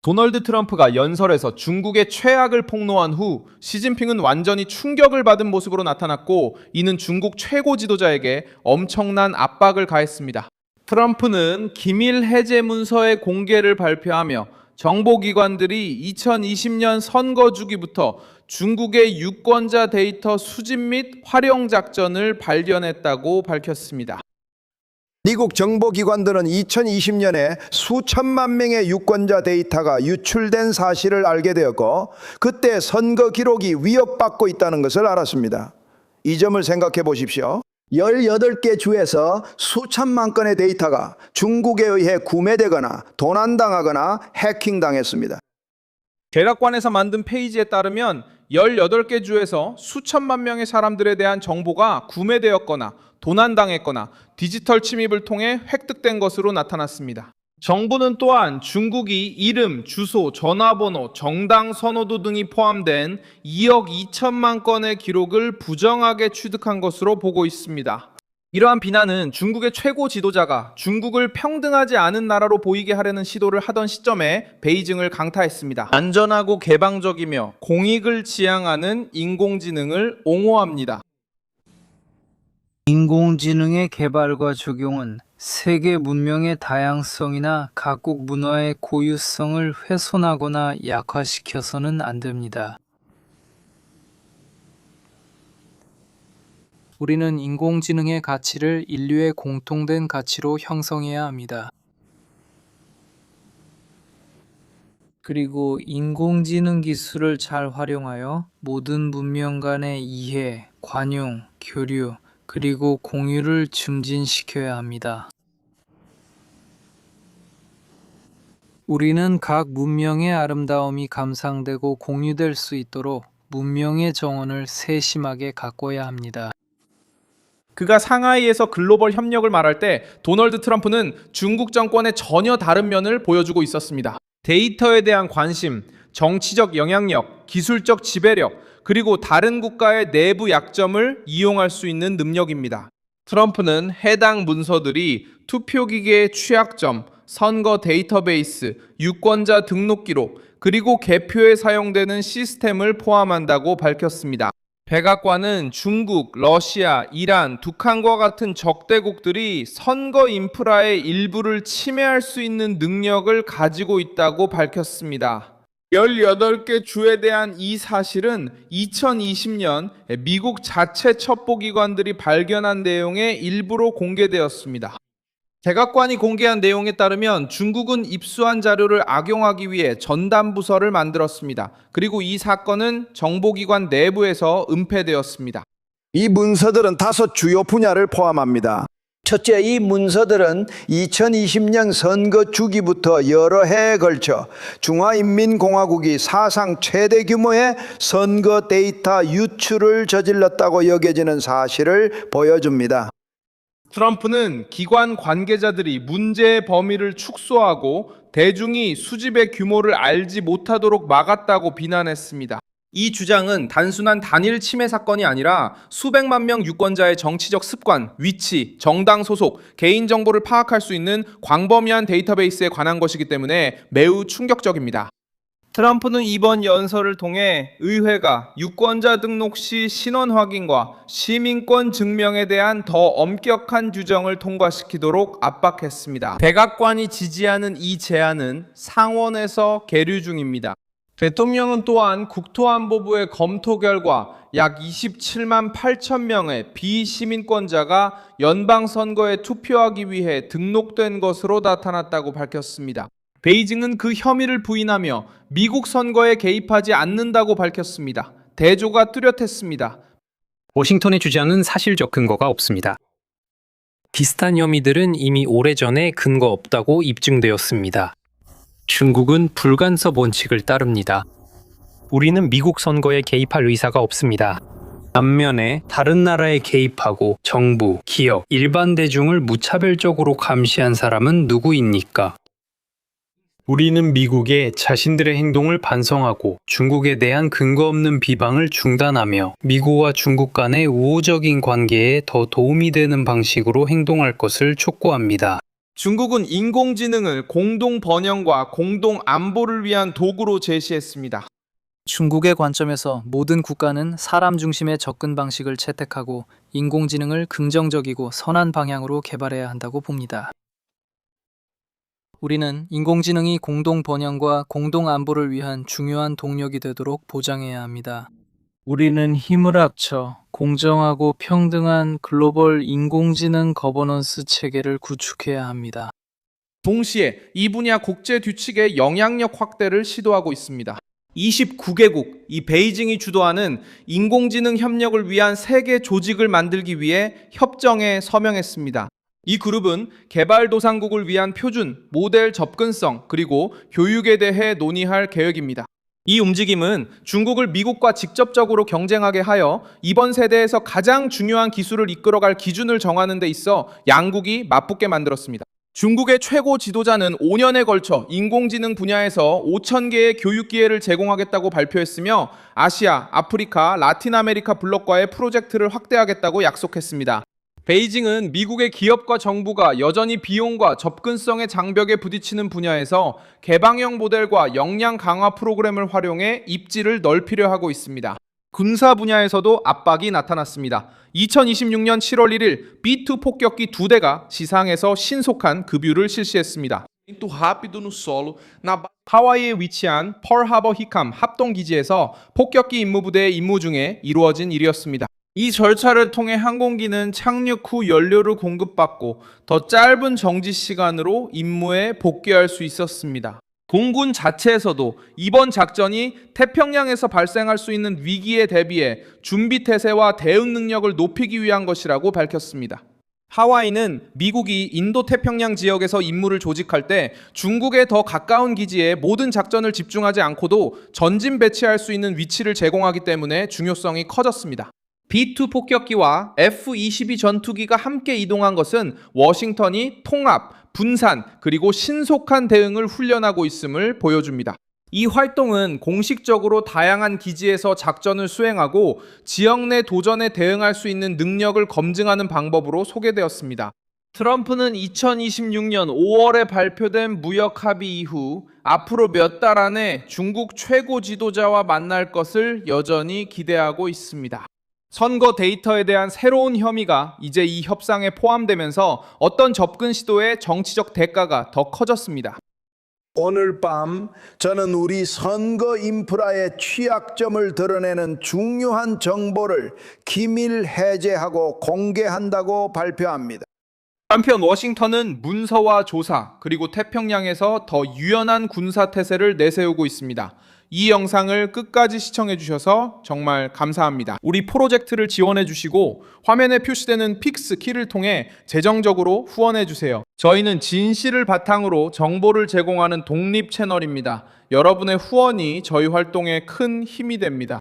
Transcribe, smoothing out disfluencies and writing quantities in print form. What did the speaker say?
도널드 트럼프가 연설에서 중국의 최악을 폭로한 후 시진핑은 완전히 충격을 받은 모습으로 나타났고, 이는 중국 최고 지도자에게 엄청난 압박을 가했습니다. 트럼프는 기밀 해제 문서의 공개를 발표하며 정보기관들이 2020년 선거 주기부터 중국의 유권자 데이터 수집 및 활용 작전을 발견했다고 밝혔습니다. 미국 정보기관들은 2020년에 수천만 명의 유권자 데이터가 유출된 사실을 알게 되었고, 그때 선거 기록이 위협받고 있다는 것을 알았습니다. 이 점을 생각해 보십시오. 18개 주에서 수천만 건의 데이터가 중국에 의해 구매되거나 도난당하거나 해킹당했습니다. 대략관에서 만든 페이지에 따르면 18개 주에서 수천만 명의 사람들에 대한 정보가 구매되었거나 도난당했거나 디지털 침입을 통해 획득된 것으로 나타났습니다. 정부는 또한 중국이 이름, 주소, 전화번호, 정당 선호도 등이 포함된 2억 2천만 건의 기록을 부정하게 취득한 것으로 보고 있습니다. 이러한 비난은 중국의 최고 지도자가 중국을 평등하지 않은 나라로 보이게 하려는 시도를 하던 시점에 베이징을 강타했습니다. 안전하고 개방적이며 공익을 지향하는 인공지능을 옹호합니다. 인공지능의 개발과 적용은 세계 문명의 다양성이나 각국 문화의 고유성을 훼손하거나 약화시켜서는 안 됩니다. 우리는 인공지능의 가치를 인류의 공통된 가치로 형성해야 합니다. 그리고 인공지능 기술을 잘 활용하여 모든 문명 간의 이해, 관용, 교류, 그리고 공유를 증진시켜야 합니다. 우리는 각 문명의 아름다움이 감상되고 공유될 수 있도록 문명의 정원을 세심하게 가꿔야 합니다. 그가 상하이에서 글로벌 협력을 말할 때 도널드 트럼프는 중국 정권의 전혀 다른 면을 보여주고 있었습니다. 데이터에 대한 관심, 정치적 영향력, 기술적 지배력, 그리고 다른 국가의 내부 약점을 이용할 수 있는 능력입니다. 트럼프는 해당 문서들이 투표기계의 취약점, 선거 데이터베이스, 유권자 등록 기록, 그리고 개표에 사용되는 시스템을 포함한다고 밝혔습니다. 백악관은 중국, 러시아, 이란, 북한과 같은 적대국들이 선거 인프라의 일부를 침해할 수 있는 능력을 가지고 있다고 밝혔습니다. 18개 주에 대한 이 사실은 2020년 미국 자체 첩보기관들이 발견한 내용의 일부로 공개되었습니다. 백악관이 공개한 내용에 따르면 중국은 입수한 자료를 악용하기 위해 전담부서를 만들었습니다. 그리고 이 사건은 정보기관 내부에서 은폐되었습니다. 이 문서들은 5 주요 분야를 포함합니다. 첫째, 이 문서들은 2020년 선거 주기부터 여러 해에 걸쳐 중화인민공화국이 사상 최대 규모의 선거 데이터 유출을 저질렀다고 여겨지는 사실을 보여줍니다. 트럼프는 기관 관계자들이 문제의 범위를 축소하고 대중이 수집의 규모를 알지 못하도록 막았다고 비난했습니다. 이 주장은 단순한 단일 침해 사건이 아니라 수백만 명 유권자의 정치적 습관, 위치, 정당 소속, 개인정보를 파악할 수 있는 광범위한 데이터베이스에 관한 것이기 때문에 매우 충격적입니다. 트럼프는 이번 연설을 통해 의회가 유권자 등록 시 신원 확인과 시민권 증명에 대한 더 엄격한 규정을 통과시키도록 압박했습니다. 백악관이 지지하는 이 제안은 상원에서 계류 중입니다. 대통령은 또한 국토안보부의 검토 결과 약 27만 8천 명의 비시민권자가 연방선거에 투표하기 위해 등록된 것으로 나타났다고 밝혔습니다. 베이징은 그 혐의를 부인하며 미국 선거에 개입하지 않는다고 밝혔습니다. 대조가 뚜렷했습니다. 워싱턴의 주장은 사실적 근거가 없습니다. 비슷한 혐의들은 이미 오래전에 근거 없다고 입증되었습니다. 중국은 불간섭 원칙을 따릅니다. 우리는 미국 선거에 개입할 의사가 없습니다. 반면에 다른 나라에 개입하고 정부, 기업, 일반 대중을 무차별적으로 감시한 사람은 누구입니까? 우리는 미국의 자신들의 행동을 반성하고 중국에 대한 근거 없는 비방을 중단하며 미국과 중국 간의 우호적인 관계에 더 도움이 되는 방식으로 행동할 것을 촉구합니다. 중국은 인공지능을 공동 번영과 공동 안보를 위한 도구로 제시했습니다. 중국의 관점에서 모든 국가는 사람 중심의 접근 방식을 채택하고 인공지능을 긍정적이고 선한 방향으로 개발해야 한다고 봅니다. 우리는 인공지능이 공동 번영과 공동 안보를 위한 중요한 동력이 되도록 보장해야 합니다. 우리는 힘을 합쳐 공정하고 평등한 글로벌 인공지능 거버넌스 체계를 구축해야 합니다. 동시에 이 분야 국제 뒤측의 영향력 확대를 시도하고 있습니다. 29개국, 이 베이징이 주도하는 인공지능 협력을 위한 세계 조직을 만들기 위해 협정에 서명했습니다. 이 그룹은 개발도상국을 위한 표준, 모델 접근성, 그리고 교육에 대해 논의할 계획입니다. 이 움직임은 중국을 미국과 직접적으로 경쟁하게 하여 이번 세대에서 가장 중요한 기술을 이끌어갈 기준을 정하는 데 있어 양국이 맞붙게 만들었습니다. 중국의 최고 지도자는 5년에 걸쳐 인공지능 분야에서 5,000개의 교육 기회를 제공하겠다고 발표했으며 아시아, 아프리카, 라틴 아메리카 블록과의 프로젝트를 확대하겠다고 약속했습니다. 베이징은 미국의 기업과 정부가 여전히 비용과 접근성의 장벽에 부딪히는 분야에서 개방형 모델과 역량 강화 프로그램을 활용해 입지를 넓히려 하고 있습니다. 군사 분야에서도 압박이 나타났습니다. 2026년 7월 1일 B2 폭격기 2대가 지상에서 신속한 급유를 실시했습니다. 하와이에 위치한 펄하버 히캄 합동기지에서 폭격기 임무부대의 임무 중에 이루어진 일이었습니다. 이 절차를 통해 항공기는 착륙 후 연료를 공급받고 더 짧은 정지 시간으로 임무에 복귀할 수 있었습니다. 공군 자체에서도 이번 작전이 태평양에서 발생할 수 있는 위기에 대비해 준비 태세와 대응 능력을 높이기 위한 것이라고 밝혔습니다. 하와이는 미국이 인도태평양 지역에서 임무를 조직할 때 중국에 더 가까운 기지에 모든 작전을 집중하지 않고도 전진 배치할 수 있는 위치를 제공하기 때문에 중요성이 커졌습니다. B2 폭격기와 F-22 전투기가 함께 이동한 것은 워싱턴이 통합, 분산, 그리고 신속한 대응을 훈련하고 있음을 보여줍니다. 이 활동은 공식적으로 다양한 기지에서 작전을 수행하고 지역 내 도전에 대응할 수 있는 능력을 검증하는 방법으로 소개되었습니다. 트럼프는 2026년 5월에 발표된 무역 합의 이후 앞으로 몇 달 안에 중국 최고 지도자와 만날 것을 여전히 기대하고 있습니다. 선거 데이터에 대한 새로운 혐의가 이제 이 협상에 포함되면서 어떤 접근 시도의 정치적 대가가 더 커졌습니다. 오늘 밤 저는 우리 선거 인프라의 취약점을 드러내는 중요한 정보를 기밀 해제하고 공개한다고 발표합니다. 한편 워싱턴은 문서와 조사, 그리고 태평양에서 더 유연한 군사 태세를 내세우고 있습니다. 이 영상을 끝까지 시청해 주셔서 정말 감사합니다. 우리 프로젝트를 지원해 주시고 화면에 표시되는 픽스 키를 통해 재정적으로 후원해 주세요. 저희는 진실을 바탕으로 정보를 제공하는 독립 채널입니다. 여러분의 후원이 저희 활동에 큰 힘이 됩니다.